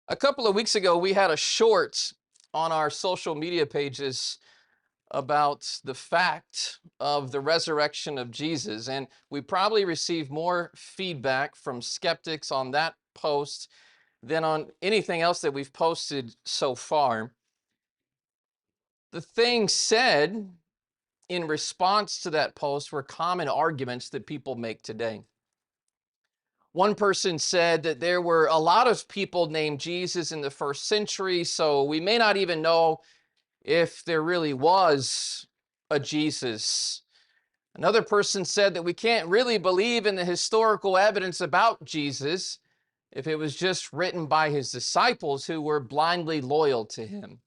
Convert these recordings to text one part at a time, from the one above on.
A couple of weeks ago, we had a short on our social media pages about the fact of the resurrection of Jesus, and we probably received more feedback from skeptics on that post than on anything else that we've posted so far. The things said in response to that post were common arguments that people make today. One person said that there were a lot of people named Jesus in the first century, so we may not even know if there really was a Jesus. Another person said that we can't really believe in the historical evidence about Jesus if it was just written by his disciples who were blindly loyal to him.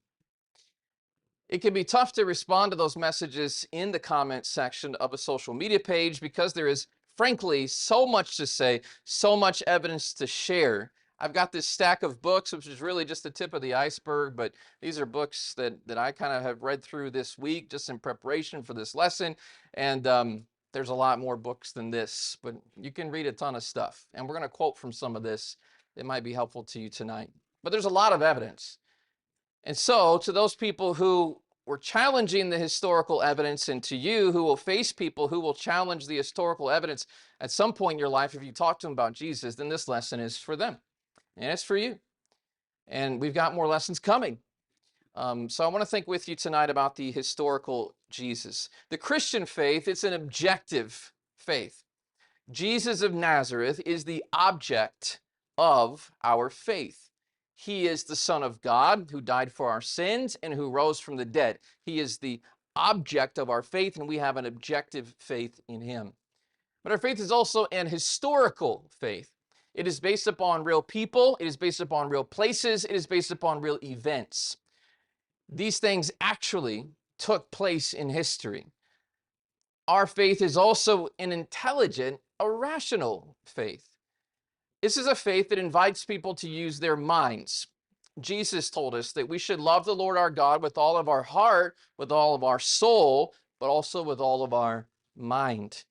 It can be tough to respond to those messages in the comments section of a social media page because there is, frankly, so much to say, so much evidence to share. I've got this stack of books, which is really just the tip of the iceberg, but these are books that I kind of have read through this week just in preparation for this lesson. And there's a lot more books than this, but you can read a ton of stuff. And we're going to quote from some of this that might be helpful to you tonight. But there's a lot of evidence. And so, to those people who were challenging the historical evidence, and to you who will face people who will challenge the historical evidence at some point in your life, if you talk to them about Jesus, then this lesson is for them. And it's for you. And we've got more lessons coming. So I want to think with you tonight about the historical Jesus. The Christian faith, it's an objective faith. Jesus of Nazareth is the object of our faith. He is the Son of God who died for our sins and who rose from the dead. He is the object of our faith, and we have an objective faith in him. But our faith is also an historical faith. It is based upon real people. It is based upon real places. It is based upon real events. These things actually took place in history. Our faith is also an intelligent, a rational faith. This is a faith that invites people to use their minds. Jesus told us that we should love the Lord our God with all of our heart, with all of our soul, but also with all of our mind.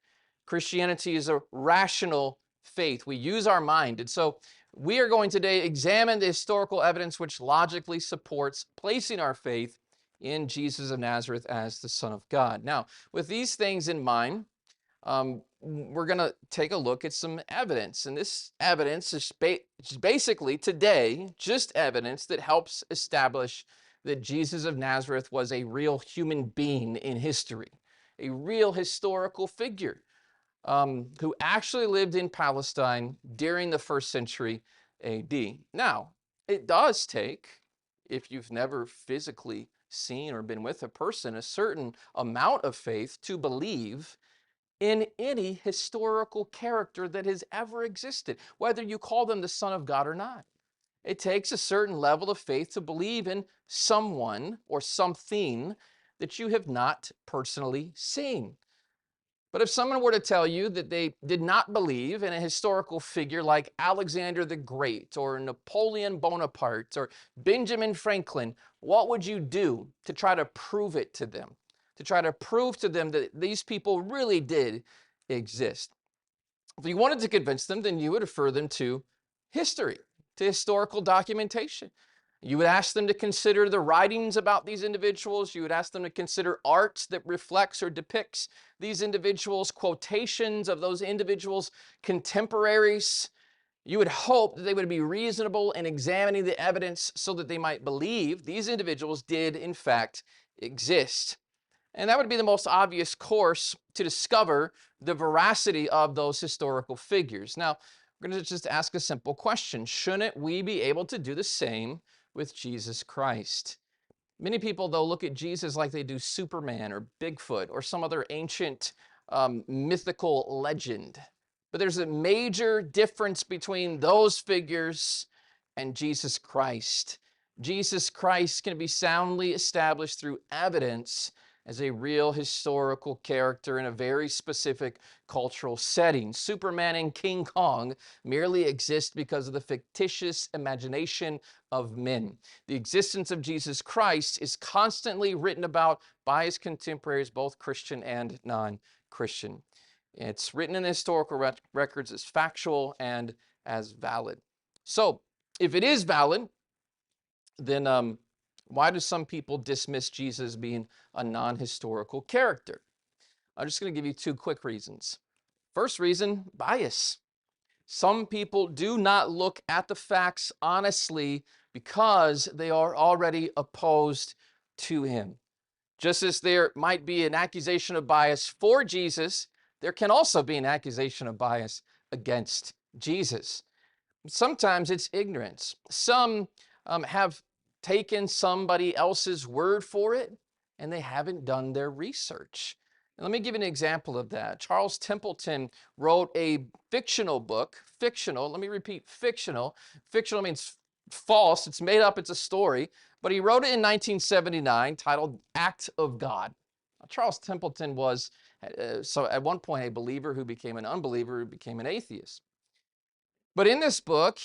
Christianity is a rational faith. We use our mind. And so we are going today examine the historical evidence which logically supports placing our faith in Jesus of Nazareth as the Son of God. Now, with these things in mind, we're going to take a look at some evidence. And this evidence is basically today just evidence that helps establish that Jesus of Nazareth was a real human being in history, a real historical figure who actually lived in Palestine during the first century AD. Now, it does take, if you've never physically seen or been with a person, a certain amount of faith to believe in any historical character that has ever existed, whether you call them the Son of God or not. It takes a certain level of faith to believe in someone or something that you have not personally seen. But if someone were to tell you that they did not believe in a historical figure like Alexander the Great or Napoleon Bonaparte or Benjamin Franklin, what would you do to try to prove it to them? To try to prove to them that these people really did exist. If you wanted to convince them, then you would refer them to history, to historical documentation. You would ask them to consider the writings about these individuals. You would ask them to consider art that reflects or depicts these individuals, quotations of those individuals' contemporaries. You would hope that they would be reasonable in examining the evidence so that they might believe these individuals did, in fact, exist. And that would be the most obvious course to discover the veracity of those historical figures. Now, we're going to just ask a simple question. Shouldn't we be able to do the same with Jesus Christ? Many people, though, look at Jesus like they do Superman or Bigfoot or some other ancient mythical legend. But there's a major difference between those figures and Jesus Christ. Jesus Christ can be soundly established through evidence as a real historical character in a very specific cultural setting. Superman and King Kong merely exist because of the fictitious imagination of men. The existence of Jesus Christ is constantly written about by his contemporaries, both Christian and non-Christian. It's written in the historical records as factual and as valid. So, if it is valid, then why do some people dismiss Jesus being a non-historical character? I'm just going to give you two quick reasons. First reason, bias. Some people do not look at the facts honestly because they are already opposed to him. Just as there might be an accusation of bias for Jesus, there can also be an accusation of bias against Jesus. Sometimes it's ignorance. Some have taken somebody else's word for it, and they haven't done their research. And let me give you an example of that. Charles Templeton wrote a fictional book. Fictional, let me repeat, fictional. Fictional means false, it's made up, it's a story. But he wrote it in 1979 titled Act of God. Charles Templeton was, so at one point, a believer who became an unbeliever, who became an atheist. But in this book,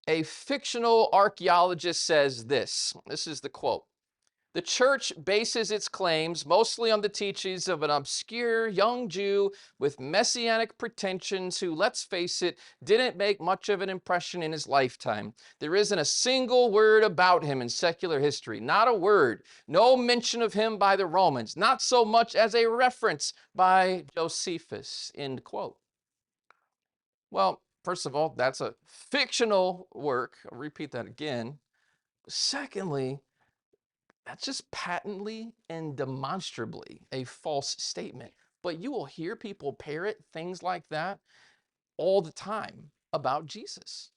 a fictional archaeologist says this. This is the quote. The church bases its claims mostly on the teachings of an obscure young Jew with messianic pretensions who, let's face it, didn't make much of an impression in his lifetime. There isn't a single word about him in secular history, not a word, no mention of him by the Romans, not so much as a reference by Josephus, end quote. Well, first of all, that's a fictional work. I'll repeat that again. Secondly, that's just patently and demonstrably a false statement. But you will hear people parrot things like that all the time about Jesus.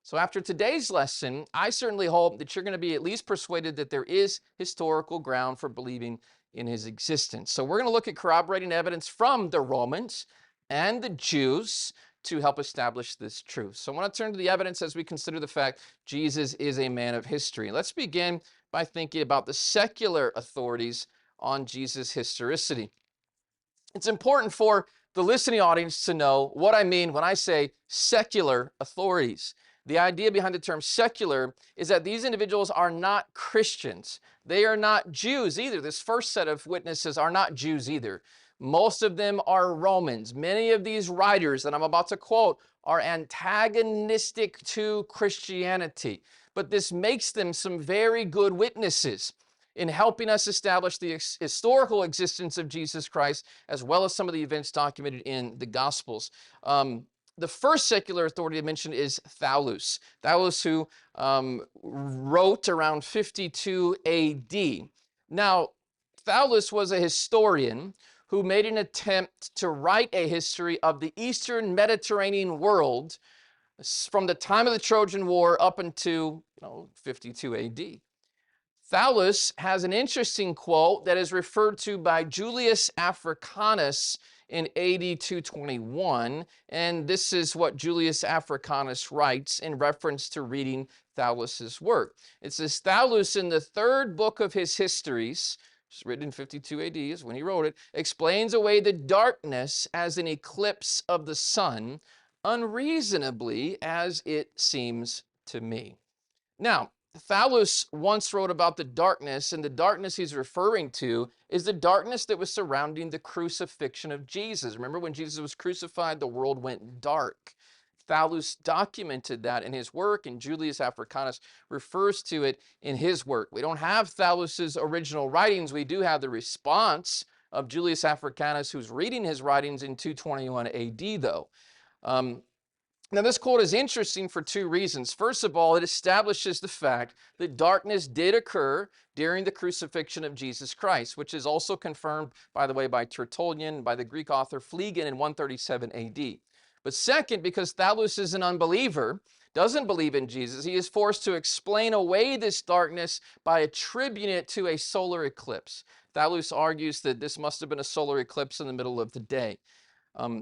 So after today's lesson, I certainly hope that you're going to be at least persuaded that there is historical ground for believing in his existence. So we're going to look at corroborating evidence from the Romans and the Jews to help establish this truth. So I want to turn to the evidence as we consider the fact Jesus is a man of history. Let's begin by thinking about the secular authorities on Jesus' historicity. It's important for the listening audience to know what I mean when I say secular authorities. The idea behind the term secular is that these individuals are not Christians. They are not Jews either. This first set of witnesses are not Jews either. Most of them are Romans. Many of these writers that I'm about to quote are antagonistic to Christianity. But this makes them some very good witnesses in helping us establish the historical existence of Jesus Christ, as well as some of the events documented in the Gospels. The first secular authority I mentioned is Thallus. Thallus, who wrote around 52 AD. Now, Thallus was a historian who made an attempt to write a history of the Eastern Mediterranean world from the time of the Trojan War up until 52 AD. Thallus has an interesting quote that is referred to by Julius Africanus in AD 221, and this is what Julius Africanus writes in reference to reading Thallus's work. It says, Thallus in the third book of his histories, written in 52 AD is when he wrote it, explains away the darkness as an eclipse of the sun, unreasonably as it seems to me. Now, Thallus once wrote about the darkness, and the darkness he's referring to is the darkness that was surrounding the crucifixion of Jesus. Remember, when Jesus was crucified, the world went dark. Thallus documented that in his work, and Julius Africanus refers to it in his work. We don't have Thallus's original writings. We do have the response of Julius Africanus, who's reading his writings in 221 AD, though. Now, this quote is interesting for two reasons. First of all, it establishes the fact that darkness did occur during the crucifixion of Jesus Christ, which is also confirmed, by the way, by Tertullian, by the Greek author Phlegon in 137 AD. But second, because Thallus is an unbeliever, doesn't believe in Jesus, he is forced to explain away this darkness by attributing it to a solar eclipse. Thallus argues that this must have been a solar eclipse in the middle of the day.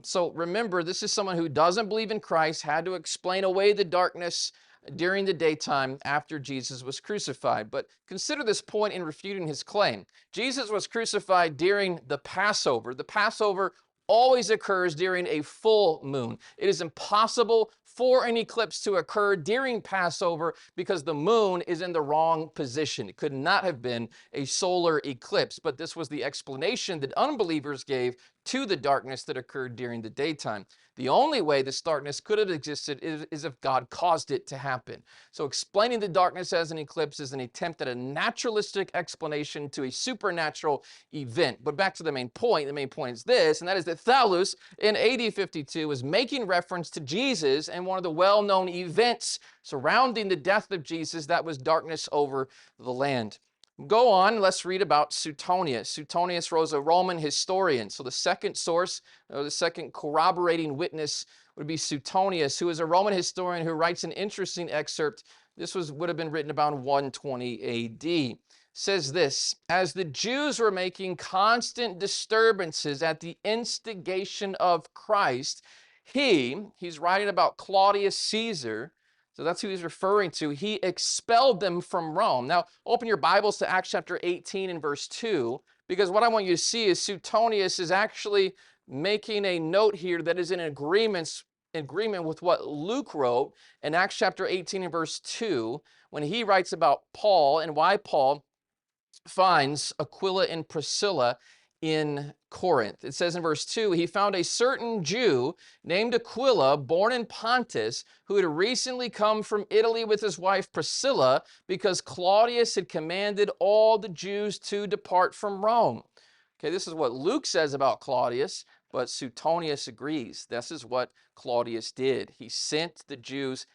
So remember, this is someone who doesn't believe in Christ, had to explain away the darkness during the daytime after Jesus was crucified. But consider this point in refuting his claim. Jesus was crucified during the Passover. The Passover always occurs during a full moon. It is impossible for an eclipse to occur during Passover because the moon is in the wrong position. It could not have been a solar eclipse, but this was the explanation that unbelievers gave to the darkness that occurred during the daytime. The only way this darkness could have existed is if God caused it to happen. So explaining the darkness as an eclipse is an attempt at a naturalistic explanation to a supernatural event. But back to the main point. The main point is this, and that is that Thallus in AD 52 was making reference to Jesus and one of the well-known events surrounding the death of Jesus, that was darkness over the land. Go on, let's read about Suetonius. Suetonius was a Roman historian. So the second source, or the second corroborating witness, would be Suetonius, who is a Roman historian who writes an interesting excerpt. This would have been written about 120 AD. Says this: as the Jews were making constant disturbances at the instigation of Christ, he's writing about Claudius Caesar, so that's who he's referring to. He expelled them from Rome. Now, open your Bibles to Acts chapter 18 and verse 2, because what I want you to see is Suetonius is actually making a note here that is in agreement with what Luke wrote in Acts chapter 18 and verse 2, when he writes about Paul and why Paul finds Aquila and Priscilla in Corinth. It says in verse 2, he found a certain Jew named Aquila, born in Pontus, who had recently come from Italy with his wife Priscilla, because Claudius had commanded all the Jews to depart from Rome. Okay, this is what Luke says about Claudius, but Suetonius agrees. This is what Claudius did. He sent the Jews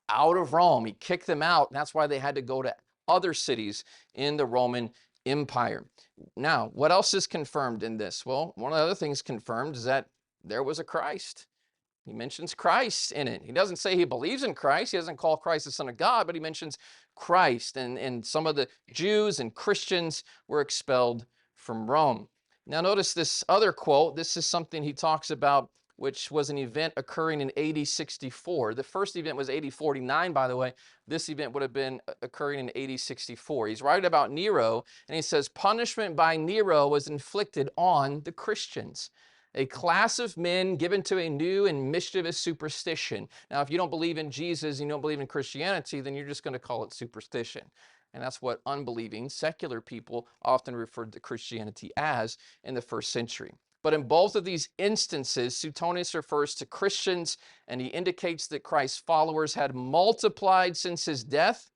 out of Rome. He kicked them out, and that's why they had to go to other cities in the Roman Empire. Now, what else is confirmed in this? Well, one of the other things confirmed is that there was a Christ. He mentions Christ in it. He doesn't say he believes in Christ. He doesn't call Christ the Son of God, but he mentions Christ. And some of the Jews and Christians were expelled from Rome. Now, notice this other quote. This is something he talks about, which was an event occurring in AD 64. The first event was AD 49, by the way. This event would have been occurring in AD 64. He's writing about Nero, and he says, punishment by Nero was inflicted on the Christians, a class of men given to a new and mischievous superstition. Now, if you don't believe in Jesus and you don't believe in Christianity, then you're just going to call it superstition. And that's what unbelieving, secular people often referred to Christianity as in the first century. But in both of these instances, Suetonius refers to Christians, and he indicates that Christ's followers had multiplied since his death,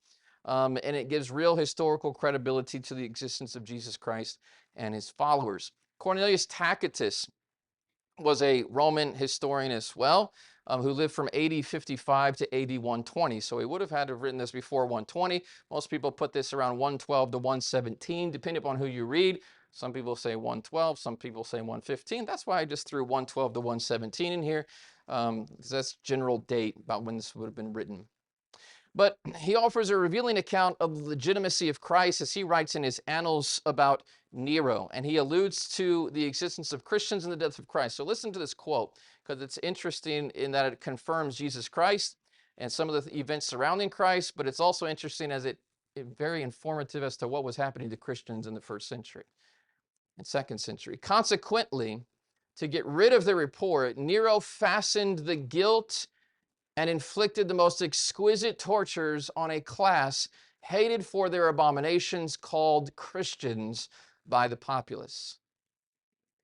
and it gives real historical credibility to the existence of Jesus Christ and his followers. Cornelius Tacitus was a Roman historian as well, who lived from AD 55 to AD 120. So he would have had to have written this before 120. Most people put this around 112 to 117, depending upon who you read. Some people say 112, some people say 115. That's why I just threw 112 to 117 in here, because that's general date about when this would have been written. But he offers a revealing account of the legitimacy of Christ as he writes in his Annals about Nero, and he alludes to the existence of Christians and the death of Christ. So listen to this quote, because it's interesting in that it confirms Jesus Christ and some of the events surrounding Christ, but it's also interesting as it's very informative as to what was happening to Christians in the first century and second century. Consequently, to get rid of the report, Nero fastened the guilt and inflicted the most exquisite tortures on a class hated for their abominations, called Christians by the populace.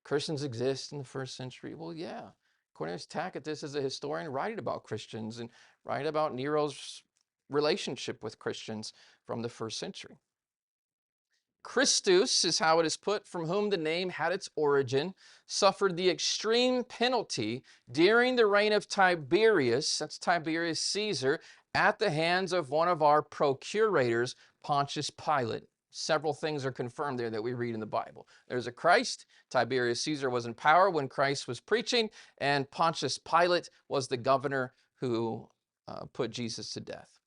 Christians exist in the first century? Well, yeah. Cornelius Tacitus is a historian writing about Christians and writing about Nero's relationship with Christians from the first century. Christus is how it is put, from whom the name had its origin, suffered the extreme penalty during the reign of Tiberius, that's Tiberius Caesar, at the hands of one of our procurators, Pontius Pilate. Several things are confirmed there that we read in the Bible. There's a Christ. Tiberius Caesar was in power when Christ was preaching, and Pontius Pilate was the governor who put Jesus to death.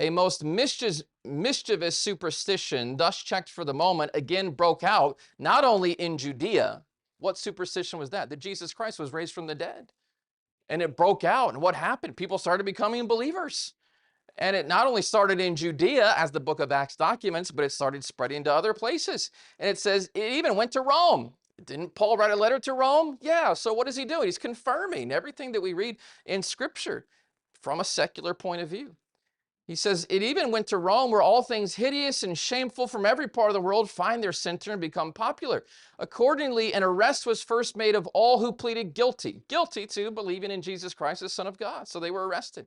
A most mischievous superstition, thus checked for the moment, again broke out, not only in Judea. What superstition was that? That Jesus Christ was raised from the dead. And it broke out. And what happened? People started becoming believers. And it not only started in Judea, as the book of Acts documents, but it started spreading to other places. And it says it even went to Rome. Didn't Paul write a letter to Rome? Yeah, so what is he doing? He's confirming everything that we read in Scripture from a secular point of view. He says, it even went to Rome, where all things hideous and shameful from every part of the world find their center and become popular. Accordingly, an arrest was first made of all who pleaded guilty to believing in Jesus Christ, the Son of God. So they were arrested.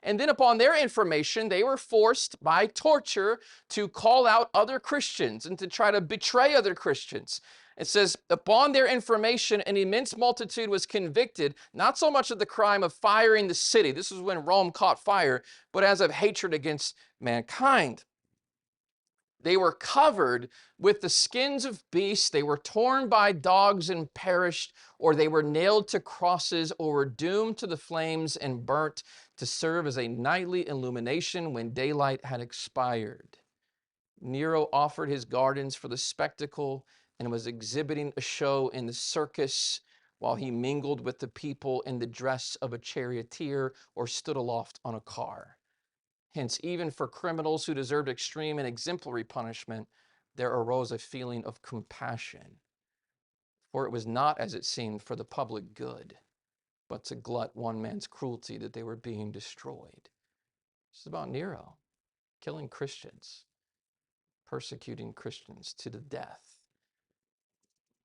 And then upon their information, they were forced by torture to call out other Christians and to try to betray other Christians. It says, upon their information, an immense multitude was convicted, not so much of the crime of firing the city. This is when Rome caught fire, but as of hatred against mankind. They were covered with the skins of beasts. They were torn by dogs and perished, or they were nailed to crosses, or were doomed to the flames and burnt to serve as a nightly illumination when daylight had expired. Nero offered his gardens for the spectacle and was exhibiting a show in the circus while he mingled with the people in the dress of a charioteer or stood aloft on a car. Hence, even for criminals who deserved extreme and exemplary punishment, there arose a feeling of compassion. For it was not, as it seemed, for the public good, but to glut one man's cruelty that they were being destroyed. This is about Nero killing Christians, persecuting Christians to the death.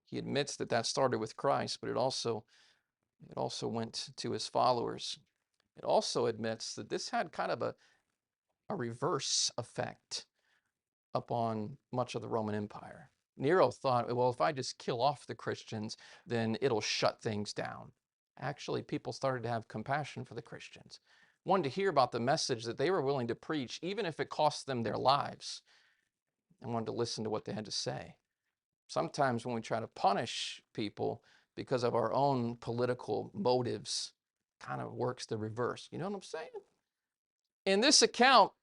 He admits that that started with Christ, but it also went to his followers. It also admits that this had kind of a reverse effect upon much of the Roman Empire. Nero thought, well, if I just kill off the Christians, then it'll shut things down. Actually, people started to have compassion for the Christians, wanted to hear about the message that they were willing to preach, even if it cost them their lives, and wanted to listen to what they had to say. Sometimes when we try to punish people because of our own political motives, kind of works the reverse. You know what I'm saying? In this account,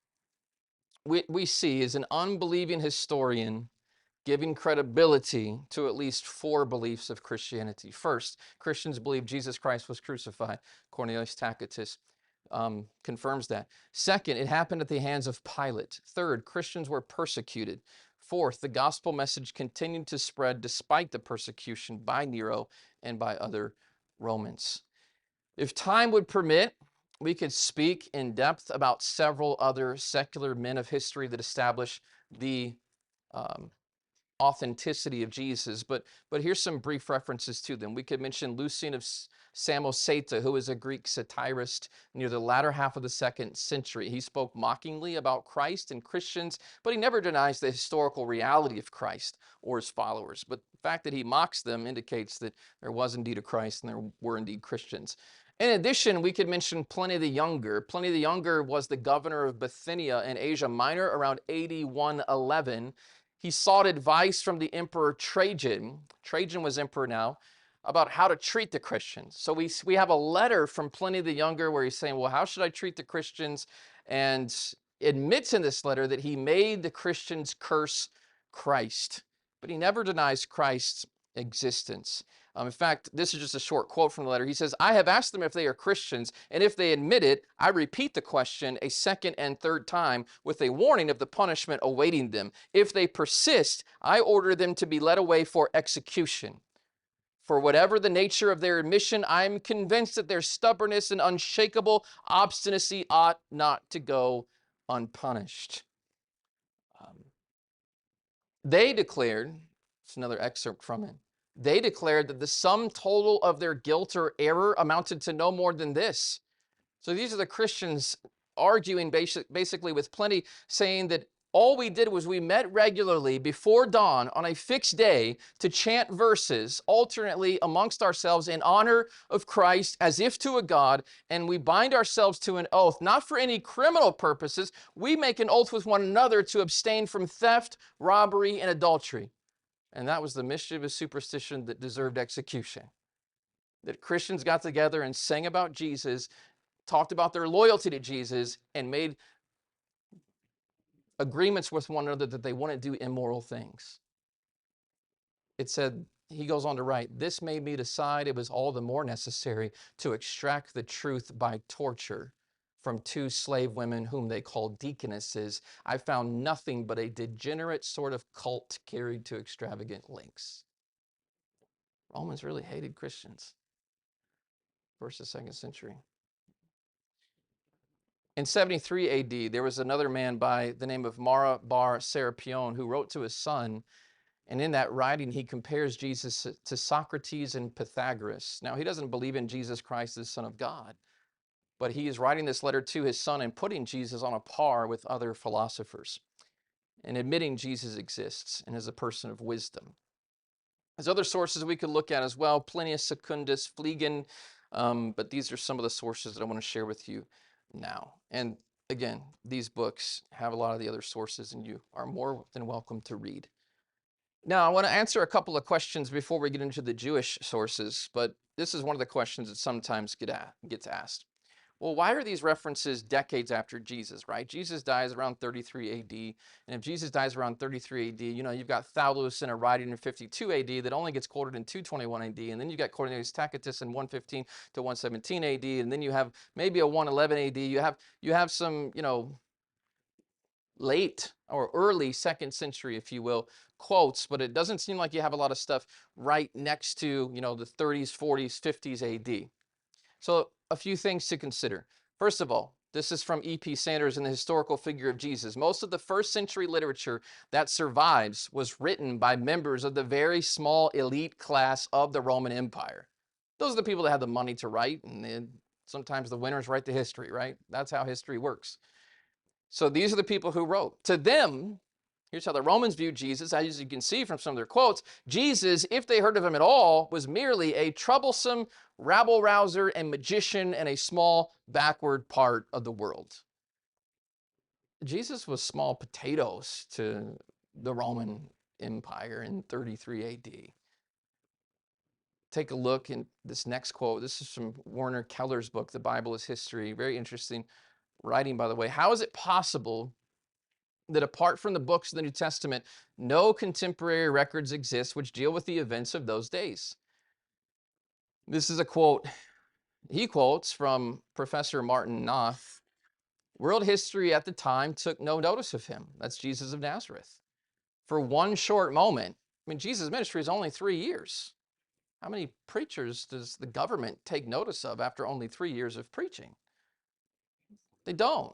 we see is an unbelieving historian giving credibility to at least four beliefs of Christianity. First, Christians believe Jesus Christ was crucified. Cornelius Tacitus confirms that. Second, it happened at the hands of Pilate. Third, Christians were persecuted. Fourth, the gospel message continued to spread despite the persecution by Nero and by other Romans. If time would permit, we could speak in depth about several other secular men of history that establish the authenticity of Jesus, but here's some brief references to them. We could mention Lucian of Samosata, who was a Greek satirist near the latter half of the 2nd century. He spoke mockingly about Christ and Christians, but he never denies the historical reality of Christ or his followers. But the fact that he mocks them indicates that there was indeed a Christ and there were indeed Christians. In addition, we could mention Pliny the Younger. Pliny the Younger was the governor of Bithynia in Asia Minor around AD 111. He sought advice from the Emperor Trajan. Trajan was emperor now, about how to treat the Christians. So we have a letter from Pliny the Younger where he's saying, well, how should I treat the Christians? And admits in this letter that he made the Christians curse Christ, but he never denies Christ's existence. In fact, this is just a short quote from the letter. He says, I have asked them if they are Christians, and if they admit it, I repeat the question a second and third time with a warning of the punishment awaiting them. If they persist, I order them to be led away for execution. For whatever the nature of their admission, I am convinced that their stubbornness and unshakable obstinacy ought not to go unpunished. They declared, it's another excerpt from it, they declared that the sum total of their guilt or error amounted to no more than this. So these are the Christians arguing basically with Pliny, saying that all we did was we met regularly before dawn on a fixed day to chant verses alternately amongst ourselves in honor of Christ as if to a God, and we bind ourselves to an oath, not for any criminal purposes. We make an oath with one another to abstain from theft, robbery, and adultery. And that was the mischievous superstition that deserved execution. That Christians got together and sang about Jesus, talked about their loyalty to Jesus, and made agreements with one another that they wouldn't do immoral things. It said, he goes on to write, this made me decide it was all the more necessary to extract the truth by torture from 2 slave women whom they called deaconesses. I found nothing but a degenerate sort of cult carried to extravagant lengths. Romans really hated Christians. First and 2nd century. In 73 AD, there was another man by the name of Mara bar Serapion who wrote to his son, and in that writing, he compares Jesus to Socrates and Pythagoras. Now, he doesn't believe in Jesus Christ as Son of God, but he is writing this letter to his son and putting Jesus on a par with other philosophers and admitting Jesus exists and is a person of wisdom. There's other sources we could look at as well, Plinius Secundus, Phlegon, but these are some of the sources that I want to share with you now. And again, these books have a lot of the other sources, and you are more than welcome to read. Now, I want to answer a couple of questions before we get into the Jewish sources, but this is one of the questions that sometimes gets asked. Well, why are these references decades after Jesus, right? Jesus dies around 33 AD, and if Jesus dies around 33 AD, you've got Thallus in a writing in 52 AD that only gets quoted in 221 AD, and then you got Cornelius Tacitus in 115 to 117 AD, and then you have maybe a 111 AD. You have some, late or early 2nd century, if you will, quotes, but it doesn't seem like you have a lot of stuff right next to, the 30s, 40s, 50s AD. So a few things to consider. First of all, this is from E.P. Sanders in The Historical Figure of Jesus. Most of the 1st century literature that survives was written by members of the very small elite class of the Roman Empire. Those are the people that have the money to write, and then sometimes the winners write the history, right? That's how history works. So these are the people who wrote. To them, here's how the Romans viewed Jesus. As you can see from some of their quotes, Jesus, if they heard of him at all, was merely a troublesome rabble-rouser and magician in a small backward part of the world. Jesus was small potatoes to the Roman Empire in 33 AD. Take a look in this next quote. This is from Werner Keller's book, The Bible is History. Very interesting writing, by the way. How is it possible that apart from the books of the New Testament, no contemporary records exist which deal with the events of those days? This is a quote he quotes from Professor Martin Noth. World history at the time took no notice of him. That's Jesus of Nazareth. For one short moment, Jesus' ministry is only 3 years. How many preachers does the government take notice of after only 3 years of preaching? They don't.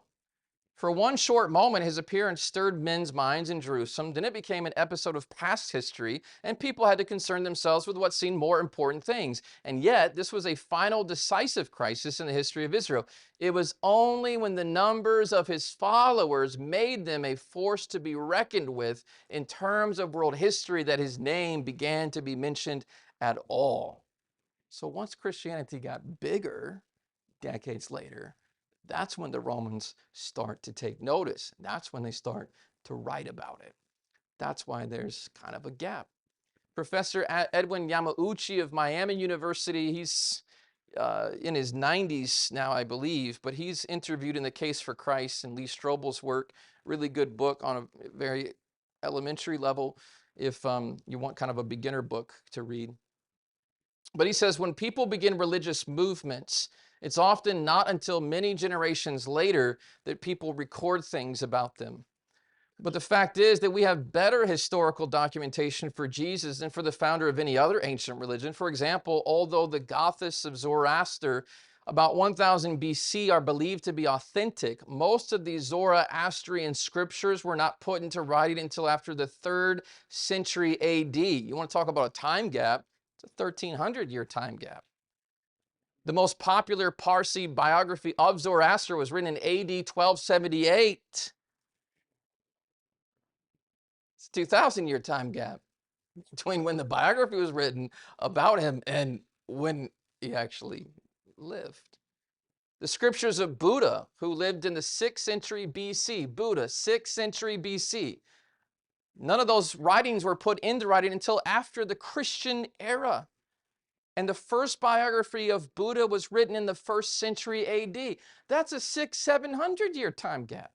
For one short moment, his appearance stirred men's minds in Jerusalem. Then it became an episode of past history, and people had to concern themselves with what seemed more important things. And yet, this was a final decisive crisis in the history of Israel. It was only when the numbers of his followers made them a force to be reckoned with in terms of world history that his name began to be mentioned at all. So once Christianity got bigger, decades later, that's when the Romans start to take notice. That's when they start to write about it. That's why there's kind of a gap. Professor Edwin Yamauchi of Miami University, he's in his 90s now, I believe, but he's interviewed in The Case for Christ and Lee Strobel's work. Really good book on a very elementary level if you want kind of a beginner book to read. But he says when people begin religious movements, it's often not until many generations later that people record things about them. But the fact is that we have better historical documentation for Jesus than for the founder of any other ancient religion. For example, although the Gothists of Zoroaster about 1000 BC are believed to be authentic, most of these Zoroastrian scriptures were not put into writing until after the 3rd century AD. You want to talk about a time gap? It's a 1300-year time gap. The most popular Parsi biography of Zoroaster was written in AD 1278. It's a 2,000-year time gap between when the biography was written about him and when he actually lived. The scriptures of Buddha, who lived in the 6th century BC, Buddha, 6th century BC, none of those writings were put into writing until after the Christian era. And the first biography of Buddha was written in the 1st century AD. That's a 600-700-year time gap.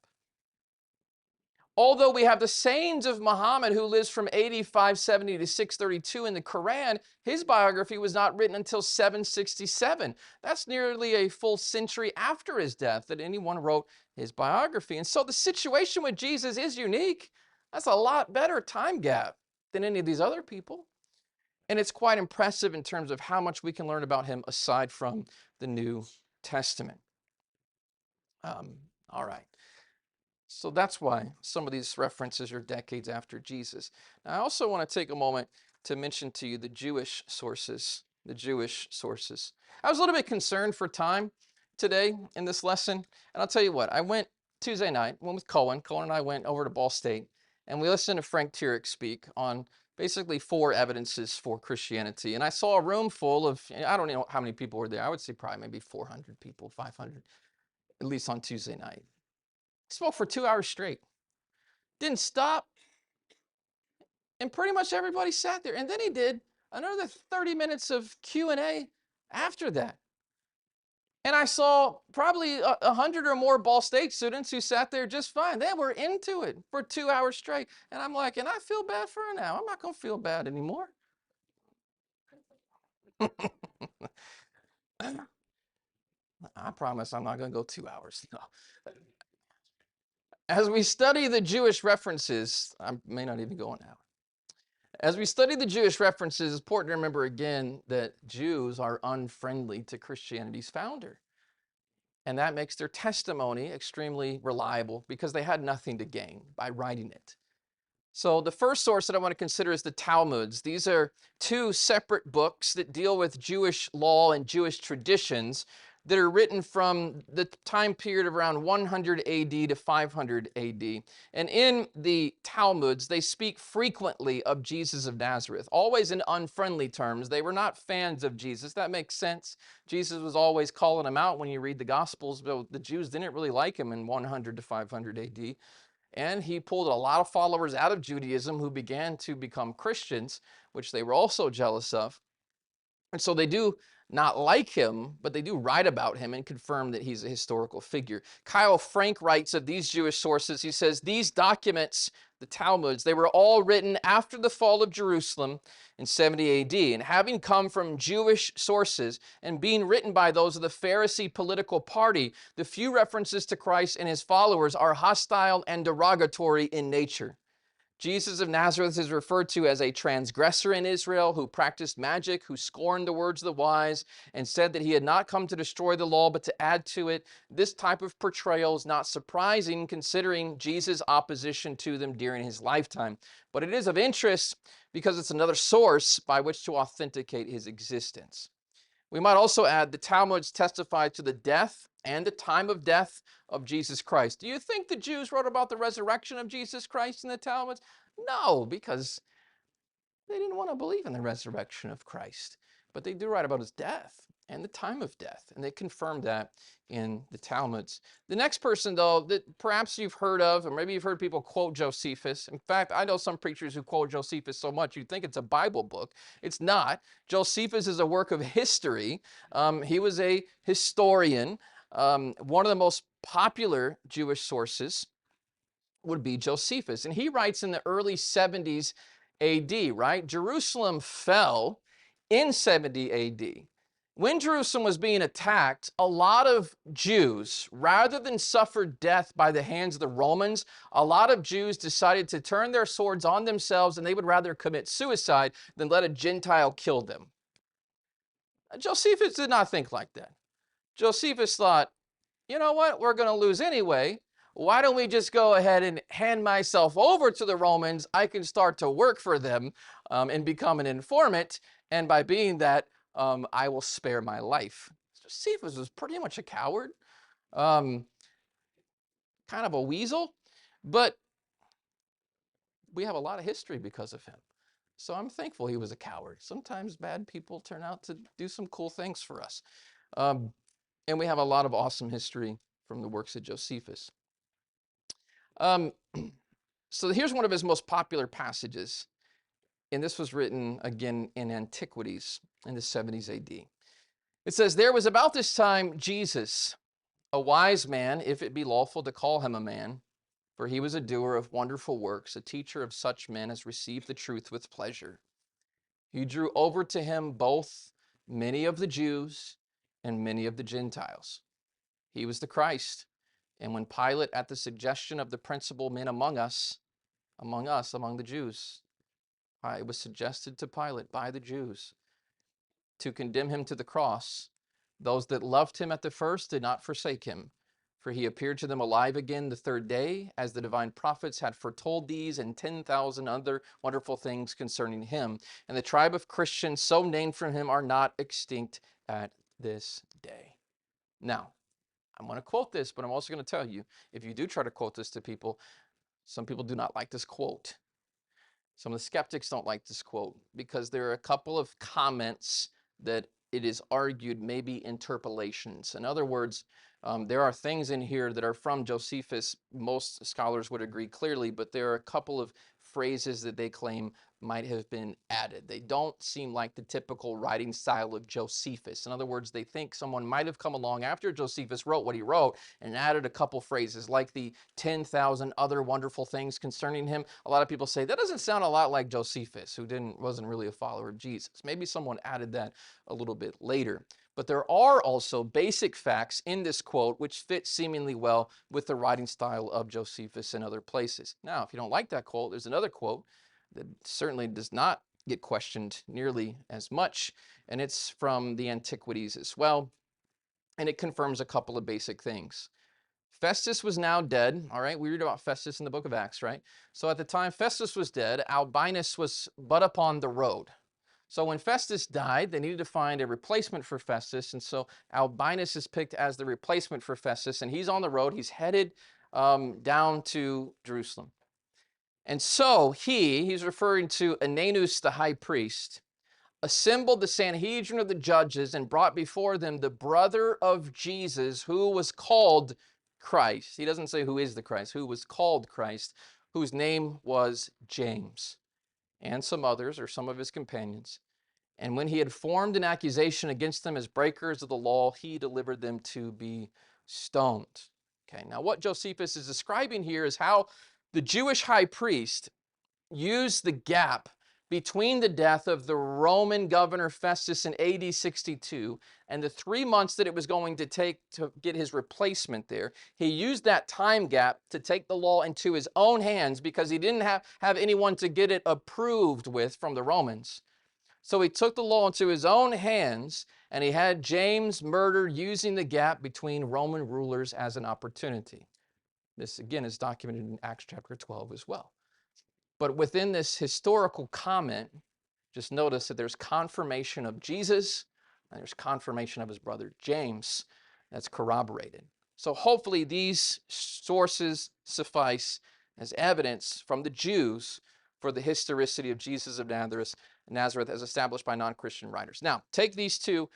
Although we have the sayings of Muhammad, who lives from AD 570 to 632 in the Quran, his biography was not written until 767. That's nearly a full century after his death that anyone wrote his biography. And so the situation with Jesus is unique. That's a lot better time gap than any of these other people. And it's quite impressive in terms of how much we can learn about him aside from the New Testament. All right. So that's why some of these references are decades after Jesus. Now, I also want to take a moment to mention to you the Jewish sources. The Jewish sources. I was a little bit concerned for time today in this lesson. And I'll tell you what, I went Tuesday night, went with Cohen. Cohen and I went over to Ball State, and we listened to Frank Turek speak on basically 4 evidences for Christianity. And I saw a room full of, I don't know how many people were there. I would say probably maybe 400 people, 500, at least on Tuesday night. He spoke for 2 hours straight. Didn't stop, and pretty much everybody sat there. And then he did another 30 minutes of Q&A after that. And I saw probably 100 or more Ball State students who sat there just fine. They were into it for 2 hours straight. And I'm like, and I feel bad for her now. I'm not going to feel bad anymore. I promise I'm not going to go 2 hours. No. As we study the Jewish references, I may not even go an hour. As we study the Jewish references, it's important to remember again that Jews are unfriendly to Christianity's founder. And that makes their testimony extremely reliable because they had nothing to gain by writing it. So the first source that I want to consider is the Talmuds. These are 2 separate books that deal with Jewish law and Jewish traditions that are written from the time period of around 100 AD to 500 AD. And in the Talmuds, they speak frequently of Jesus of Nazareth, always in unfriendly terms. They were not fans of Jesus. That makes sense. Jesus was always calling them out when you read the Gospels, but the Jews didn't really like him in 100 to 500 AD. And he pulled a lot of followers out of Judaism who began to become Christians, which they were also jealous of. And so they do not like him, but they do write about him and confirm that he's a historical figure. Kyle Frank writes of these Jewish sources. He says, these documents, the Talmuds, they were all written after the fall of Jerusalem in 70 AD. And having come from Jewish sources and being written by those of the Pharisee political party, the few references to Christ and his followers are hostile and derogatory in nature. Jesus of Nazareth is referred to as a transgressor in Israel who practiced magic, who scorned the words of the wise, and said that he had not come to destroy the law but to add to it. This type of portrayal is not surprising considering Jesus' opposition to them during his lifetime. But it is of interest because it's another source by which to authenticate his existence. We might also add the Talmuds testify to the death and the time of death of Jesus Christ. Do you think the Jews wrote about the resurrection of Jesus Christ in the Talmuds? No, because they didn't want to believe in the resurrection of Christ. But they do write about his death and the time of death, and they confirm that in the Talmuds. The next person, though, that perhaps you've heard of, or maybe you've heard people quote Josephus. In fact, I know some preachers who quote Josephus so much you'd think it's a Bible book. It's not. Josephus is a work of history. He was a historian. One of the most popular Jewish sources would be Josephus. And he writes in the early 70s AD, right? Jerusalem fell in 70 AD. When Jerusalem was being attacked, a lot of Jews, rather than suffer death by the hands of the Romans, a lot of Jews decided to turn their swords on themselves, and they would rather commit suicide than let a Gentile kill them. Josephus did not think like that. Josephus thought, you know what, we're going to lose anyway. Why don't we just go ahead and hand myself over to the Romans? I can start to work for them and become an informant. And by being that, I will spare my life. Josephus was pretty much a coward, kind of a weasel, but we have a lot of history because of him. So I'm thankful he was a coward. Sometimes bad people turn out to do some cool things for us. And we have a lot of awesome history from the works of Josephus. So here's one of his most popular passages, and this was written again in Antiquities in the 70s AD. It says, there was about this time Jesus, a wise man, if it be lawful to call him a man, for he was a doer of wonderful works, a teacher of such men as received the truth with pleasure. He drew over to him both many of the Jews and many of the Gentiles. He was the Christ. And when Pilate, at the suggestion of the principal men among the Jews, it was suggested to Pilate by the Jews to condemn him to the cross. Those that loved him at the first did not forsake him, For he appeared to them alive again the third day, as the divine prophets had foretold these and 10,000 other wonderful things concerning him. And the tribe of Christians so named from him are not extinct at this day. Now, I'm going to quote this, but I'm also going to tell you, if you do try to quote this to people, some people do not like this quote. Some of the skeptics don't like this quote because there are a couple of comments that it is argued may be interpolations. In other words, there are things in here that are from Josephus. Most scholars would agree clearly, but there are a couple of phrases that they claim might have been added. They don't seem like the typical writing style of Josephus. In other words, they think someone might have come along after Josephus wrote what he wrote and added a couple phrases like the 10,000 other wonderful things concerning him. A lot of people say that doesn't sound a lot like Josephus, who wasn't really a follower of Jesus. Maybe someone added that a little bit later. But there are also basic facts in this quote which fit seemingly well with the writing style of Josephus in other places. Now, if you don't like that quote, there's another quote that certainly does not get questioned nearly as much, and it's from the Antiquities as well, and it confirms a couple of basic things. Festus was now dead. All right, we read about Festus in the book of Acts, right? So at the time Festus was dead, Albinus was but upon the road. So when Festus died, they needed to find a replacement for Festus, and so Albinus is picked as the replacement for Festus, and he's on the road. He's headed down to Jerusalem. And so he's referring to Ananus the high priest, assembled the Sanhedrin of the judges and brought before them the brother of Jesus, who was called Christ. He doesn't say who is the Christ, who was called Christ, whose name was James, and some others, or some of his companions. And when he had formed an accusation against them as breakers of the law, he delivered them to be stoned. Okay, now what Josephus is describing here is how the Jewish high priest used the gap between the death of the Roman governor Festus in AD 62 and the 3 months that it was going to take to get his replacement there. He used that time gap to take the law into his own hands because he didn't have anyone to get it approved with from the Romans. So he took the law into his own hands, and he had James murdered using the gap between Roman rulers as an opportunity. This, again, is documented in Acts chapter 12 as well. But within this historical comment, just notice that there's confirmation of Jesus, and there's confirmation of his brother James that's corroborated. So hopefully these sources suffice as evidence from the Jews for the historicity of Jesus of Nazareth as established by non-Christian writers. Now, take these two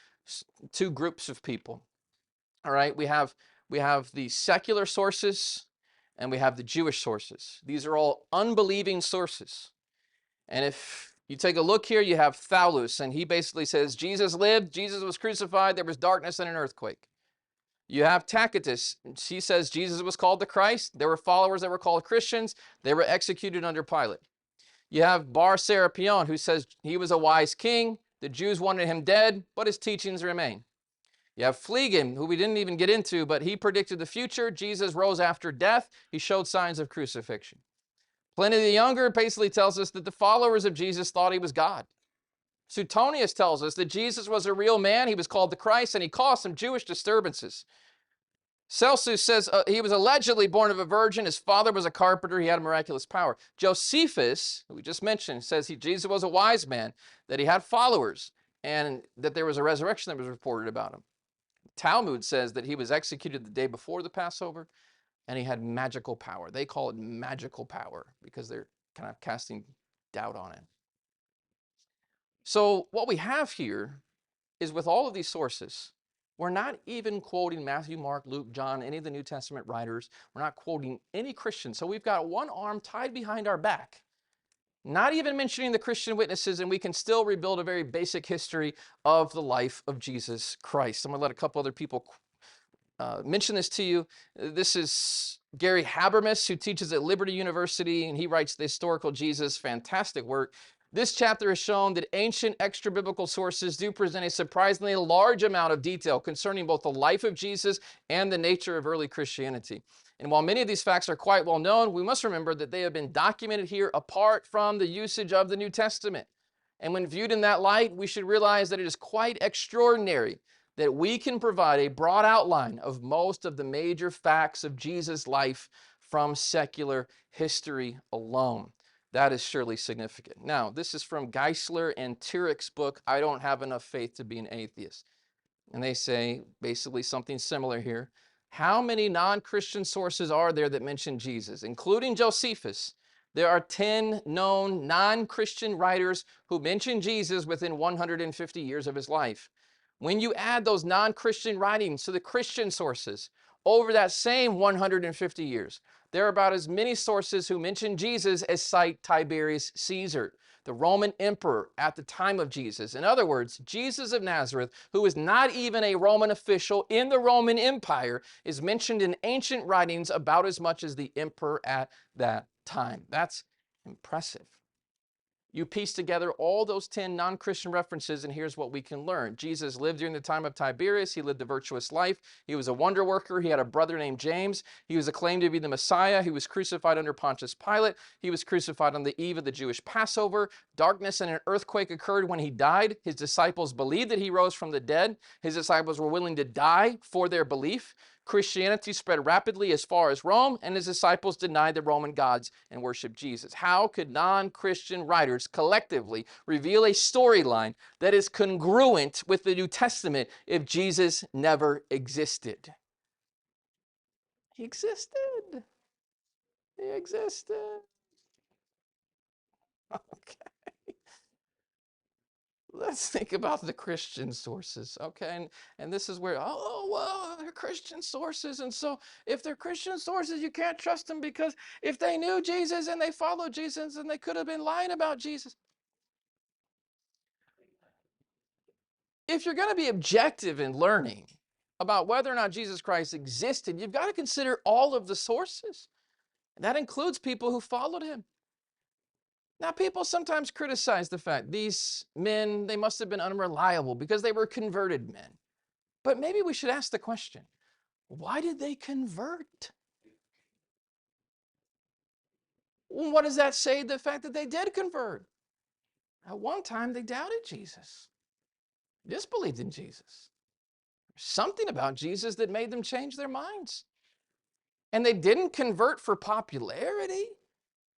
groups of people. All right, we have the secular sources and we have the Jewish sources. These are all unbelieving sources. And if you take a look here, you have Thallus, and he basically says Jesus lived, Jesus was crucified, there was darkness and an earthquake. You have Tacitus. He says Jesus was called the Christ. There were followers that were called Christians. They were executed under Pilate. You have Bar Serapion, who says he was a wise king. The Jews wanted him dead, but his teachings remain. You have Phlegon, who we didn't even get into, but he predicted the future. Jesus rose after death. He showed signs of crucifixion. Pliny the Younger basically tells us that the followers of Jesus thought he was God. Suetonius tells us that Jesus was a real man. He was called the Christ, and he caused some Jewish disturbances. Celsus says he was allegedly born of a virgin. His father was a carpenter. He had a miraculous power. Josephus, who we just mentioned, says Jesus was a wise man, that he had followers, and that there was a resurrection that was reported about him. Talmud says that he was executed the day before the Passover, and he had magical power. They call it magical power because they're kind of casting doubt on it. So what we have here is, with all of these sources, we're not even quoting Matthew, Mark, Luke, John, any of the New Testament writers. We're not quoting any Christians. So we've got one arm tied behind our back, not even mentioning the Christian witnesses, and we can still rebuild a very basic history of the life of Jesus Christ. I'm going to let a couple other people mention this to you. This is Gary Habermas, who teaches at Liberty University, and he writes The Historical Jesus. Fantastic work. This chapter has shown that ancient extra-biblical sources do present a surprisingly large amount of detail concerning both the life of Jesus and the nature of early Christianity. And while many of these facts are quite well known, we must remember that they have been documented here apart from the usage of the New Testament. And when viewed in that light, we should realize that it is quite extraordinary that we can provide a broad outline of most of the major facts of Jesus' life from secular history alone. That is surely significant. Now, this is from Geisler and Turick's book, I Don't Have Enough Faith to Be an Atheist. And they say basically something similar here. How many non-Christian sources are there that mention Jesus? Including Josephus, there are 10 known non-Christian writers who mention Jesus within 150 years of his life. When you add those non-Christian writings to the Christian sources over that same 150 years, there are about as many sources who mention Jesus as cite Tiberius Caesar, the Roman emperor at the time of Jesus. In other words, Jesus of Nazareth, who is not even a Roman official in the Roman Empire, is mentioned in ancient writings about as much as the emperor at that time. That's impressive. You piece together all those 10 non-Christian references, and here's what we can learn. Jesus lived during the time of Tiberius. He lived a virtuous life. He was a wonder worker. He had a brother named James. He was acclaimed to be the Messiah. He was crucified under Pontius Pilate. He was crucified on the eve of the Jewish Passover. Darkness and an earthquake occurred when he died. His disciples believed that he rose from the dead. His disciples were willing to die for their belief. Christianity spread rapidly as far as Rome, and his disciples denied the Roman gods and worshiped Jesus. How could non-Christian writers collectively reveal a storyline that is congruent with the New Testament if Jesus never existed? He existed. He existed. Okay. Let's think about the Christian sources, okay? And this is where, oh, well, they're Christian sources. And so if they're Christian sources, you can't trust them because if they knew Jesus and they followed Jesus, and they could have been lying about Jesus. If you're going to be objective in learning about whether or not Jesus Christ existed, you've got to consider all of the sources. And that includes people who followed him. Now, people sometimes criticize the fact these men, they must have been unreliable because they were converted men. But maybe we should ask the question, why did they convert? Well, what does that say, the fact that they did convert? At one time, they doubted Jesus, disbelieved in Jesus. There's something about Jesus that made them change their minds. And they didn't convert for popularity.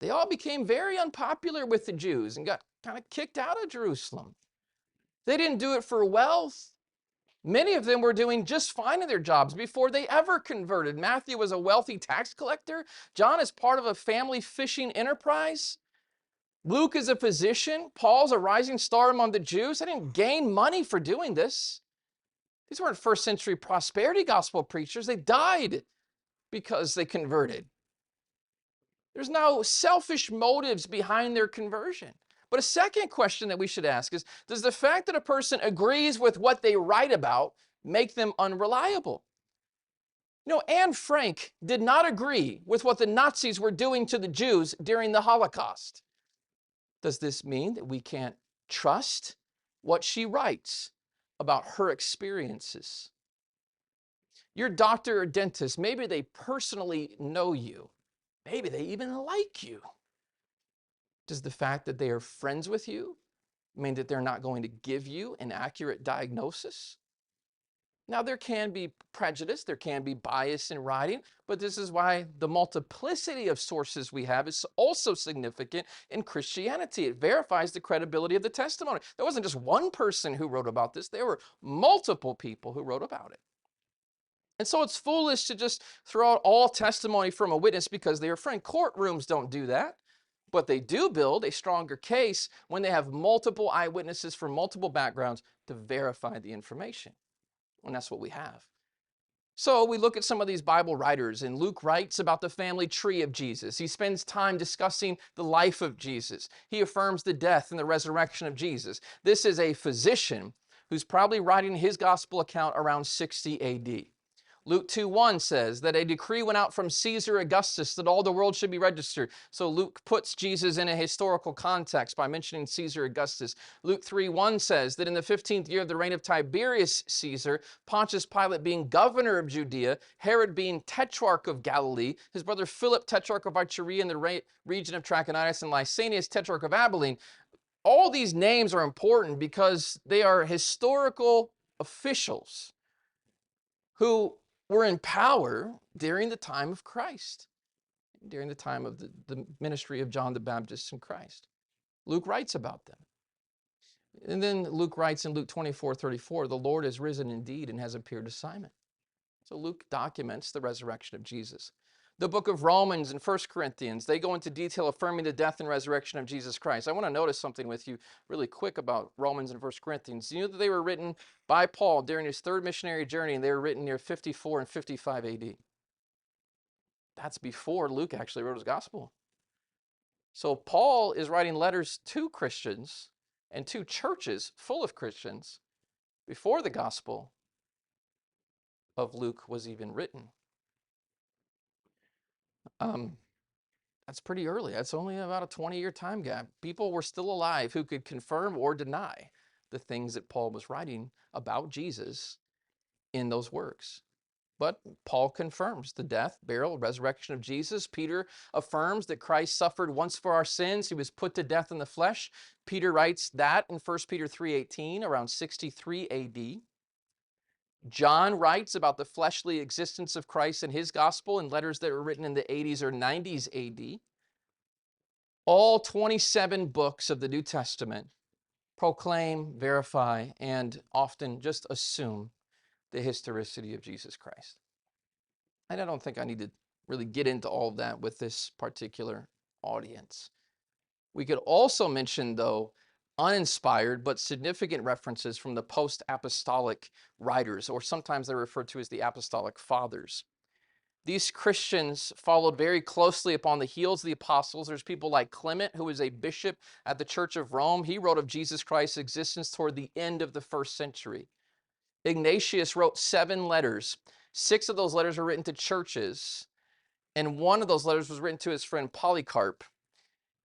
They all became very unpopular with the Jews and got kind of kicked out of Jerusalem. They didn't do it for wealth. Many of them were doing just fine in their jobs before they ever converted. Matthew was a wealthy tax collector. John is part of a family fishing enterprise. Luke is a physician. Paul's a rising star among the Jews. They didn't gain money for doing this. These weren't first century prosperity gospel preachers. They died because they converted. There's no selfish motives behind their conversion. But a second question that we should ask is, does the fact that a person agrees with what they write about make them unreliable? You know, Anne Frank did not agree with what the Nazis were doing to the Jews during the Holocaust. Does this mean that we can't trust what she writes about her experiences? Your doctor or dentist, maybe they personally know you. Maybe they even like you. Does the fact that they are friends with you mean that they're not going to give you an accurate diagnosis? Now, there can be prejudice, there can be bias in writing, but this is why the multiplicity of sources we have is also significant in Christianity. It verifies the credibility of the testimony. There wasn't just one person who wrote about this, there were multiple people who wrote about it. And so it's foolish to just throw out all testimony from a witness because they're a friend. Courtrooms don't do that. But they do build a stronger case when they have multiple eyewitnesses from multiple backgrounds to verify the information. And that's what we have. So we look at some of these Bible writers, and Luke writes about the family tree of Jesus. He spends time discussing the life of Jesus. He affirms the death and the resurrection of Jesus. This is a physician who's probably writing his gospel account around 60 AD. Luke 2:1 says that a decree went out from Caesar Augustus that all the world should be registered. So Luke puts Jesus in a historical context by mentioning Caesar Augustus. Luke 3:1 says that in the 15th year of the reign of Tiberius Caesar, Pontius Pilate being governor of Judea, Herod being tetrarch of Galilee, his brother Philip tetrarch of Iturea in the region of Trachonitis, and Lysanias tetrarch of Abilene. All these names are important because they are historical officials who were in power during the time of Christ, during the time of the ministry of John the Baptist and Christ. Luke writes about them. And then Luke writes in Luke 24:34, the Lord is risen indeed and has appeared to Simon. So Luke documents the resurrection of Jesus. The book of Romans and 1 Corinthians, they go into detail affirming the death and resurrection of Jesus Christ. I want to notice something with you really quick about Romans and 1 Corinthians. You know that they were written by Paul during his third missionary journey, and they were written near 54 and 55 AD. That's before Luke actually wrote his gospel. So Paul is writing letters to Christians and to churches full of Christians before the gospel of Luke was even written. That's pretty early. That's only about a 20-year time gap. People were still alive who could confirm or deny the things that Paul was writing about Jesus in those works. But Paul confirms the death, burial, resurrection of Jesus. Peter affirms that Christ suffered once for our sins. He was put to death in the flesh. Peter writes that in 1 Peter 3:18, around 63 AD. John writes about the fleshly existence of Christ in his gospel in letters that were written in the 80s or 90s AD. All 27 books of the New Testament proclaim, verify, and often just assume the historicity of Jesus Christ. And I don't think I need to really get into all of that with this particular audience. We could also mention, though, uninspired but significant references from the post-apostolic writers, or sometimes they're referred to as the apostolic fathers. These Christians followed very closely upon the heels of the apostles. There's people like Clement, who was a bishop at the Church of Rome. He wrote of Jesus Christ's existence toward the end of the first century. Ignatius wrote 7 letters. 6 of those letters were written to churches, and 1 of those letters was written to his friend Polycarp.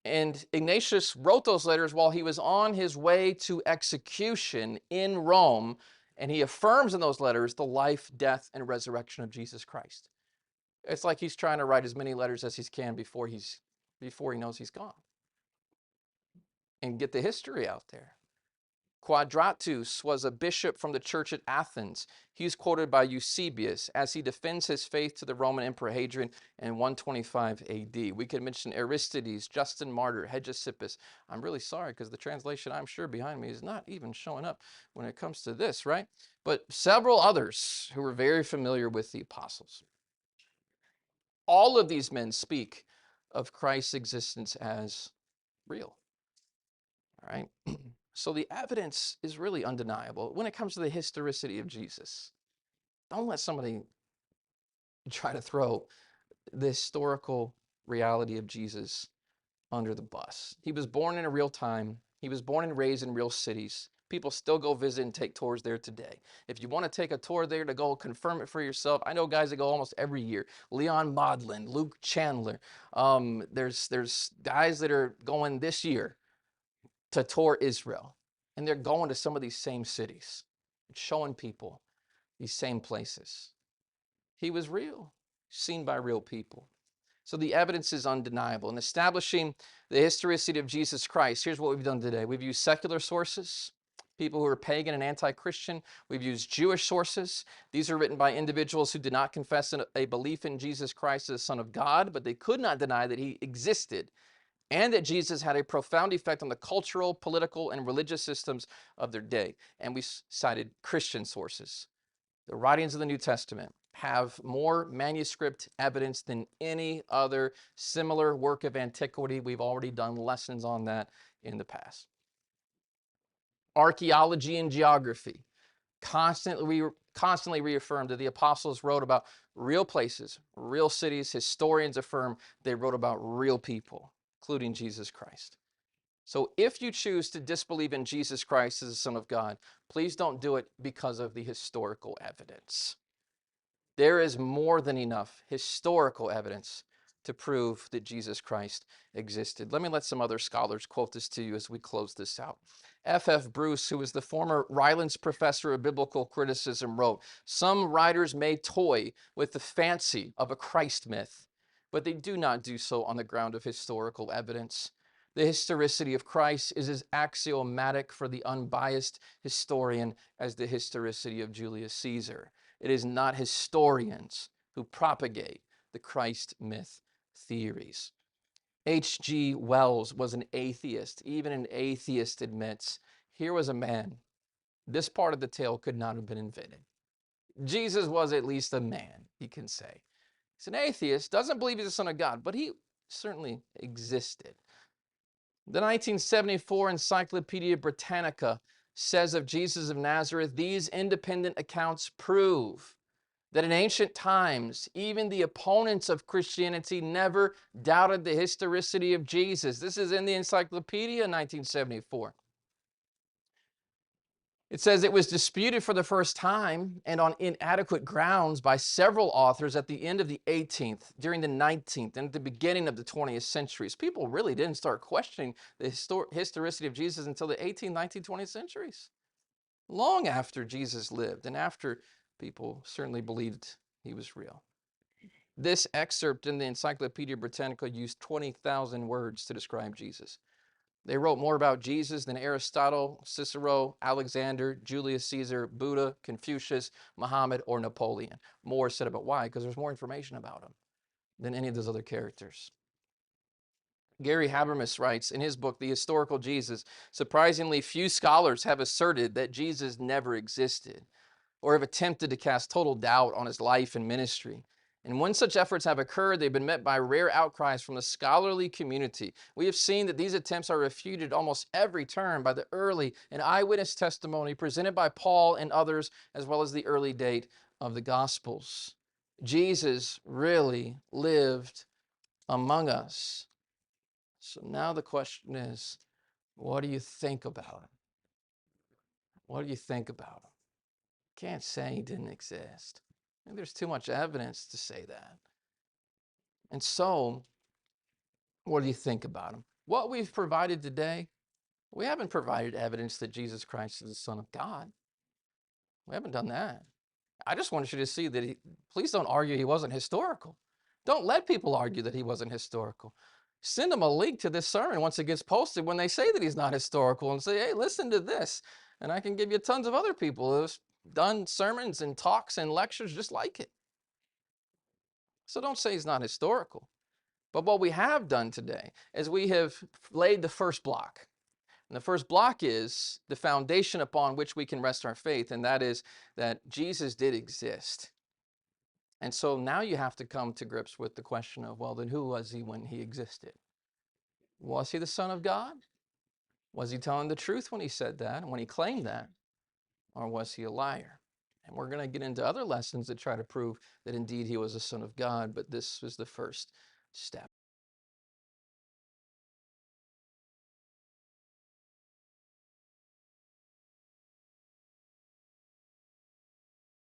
And Ignatius wrote those letters while he was on his way to execution in Rome, and he affirms in those letters the life, death, and resurrection of Jesus Christ. It's like he's trying to write as many letters as he can before he knows he's gone, and get the history out there. Quadratus was a bishop from the church at Athens. He's quoted by Eusebius as he defends his faith to the Roman Emperor Hadrian in 125 AD. We could mention Aristides, Justin Martyr, Hegesippus. I'm really sorry because the translation I'm sure behind me is not even showing up when it comes to this, right? But several others who were very familiar with the apostles. All of these men speak of Christ's existence as real. All right? So the evidence is really undeniable when it comes to the historicity of Jesus. Don't let somebody try to throw the historical reality of Jesus under the bus. He was born in a real time. He was born and raised in real cities. People still go visit and take tours there today. If you want to take a tour there to go confirm it for yourself, I know guys that go almost every year. Leon Maudlin, Luke Chandler. There's guys that are going this year to tour Israel. And they're going to some of these same cities, showing people these same places. He was real, seen by real people. So the evidence is undeniable. In establishing the historicity of Jesus Christ, here's what we've done today. We've used secular sources, people who are pagan and anti-Christian. We've used Jewish sources. These are written by individuals who did not confess a belief in Jesus Christ as the Son of God, but they could not deny that he existed and that Jesus had a profound effect on the cultural, political, and religious systems of their day. And we cited Christian sources. The writings of the New Testament have more manuscript evidence than any other similar work of antiquity. We've already done lessons on that in the past. Archaeology and geography constantly reaffirmed that the apostles wrote about real places, real cities. Historians affirm they wrote about real people, including Jesus Christ. So if you choose to disbelieve in Jesus Christ as the Son of God, please don't do it because of the historical evidence. There is more than enough historical evidence to prove that Jesus Christ existed. Let some other scholars quote this to you as we close this out. F.F. Bruce, who was the former Rylands Professor of Biblical Criticism, wrote, "Some writers may toy with the fancy of a Christ myth, but they do not do so on the ground of historical evidence. The historicity of Christ is as axiomatic for the unbiased historian as the historicity of Julius Caesar. It is not historians who propagate the Christ myth theories. H.G. Wells was an atheist. Even an atheist admits, here was a man. This part of the tale could not have been invented. Jesus was at least a man, he can say. He's an atheist, doesn't believe he's the Son of God, but he certainly existed. The 1974 Encyclopedia Britannica says of Jesus of Nazareth, these independent accounts prove that in ancient times, even the opponents of Christianity never doubted the historicity of Jesus. This is in the Encyclopedia in 1974. It says it was disputed for the first time and on inadequate grounds by several authors at the end of the 18th, during the 19th, and at the beginning of the 20th centuries. People really didn't start questioning the historicity of Jesus until the 18th, 19th, 20th centuries. Long after Jesus lived and after people certainly believed he was real. This excerpt in the Encyclopedia Britannica used 20,000 words to describe Jesus. They wrote more about Jesus than Aristotle, Cicero, Alexander, Julius Caesar, Buddha, Confucius, Muhammad, or Napoleon. More said about why? Because there's more information about him than any of those other characters. Gary Habermas writes in his book, The Historical Jesus, surprisingly few scholars have asserted that Jesus never existed or have attempted to cast total doubt on his life and ministry. And when such efforts have occurred, they've been met by rare outcries from the scholarly community. We have seen that these attempts are refuted almost every turn by the early and eyewitness testimony presented by Paul and others, as well as the early date of the Gospels. Jesus really lived among us. So now the question is, what do you think about him? What do you think about him? Can't say he didn't exist. And there's too much evidence to say that. And so, what do you think about him? What we've provided today, we haven't provided evidence that Jesus Christ is the Son of God. We haven't done that. I just want you to see that please don't argue he wasn't historical. Don't let people argue that he wasn't historical. Send them a link to this sermon once it gets posted when they say that he's not historical and say, hey, listen to this. And I can give you tons of other people who've done sermons and talks and lectures just like it. So don't say he's not historical. But what we have done today is we have laid the first block. And the first block is the foundation upon which we can rest our faith, and that is that Jesus did exist. And so now you have to come to grips with the question of, well, then who was he when he existed? Was he the Son of God? Was he telling the truth when he said that and when he claimed that? Or was he a liar? And we're going to get into other lessons that try to prove that indeed he was a Son of God, but this was the first step.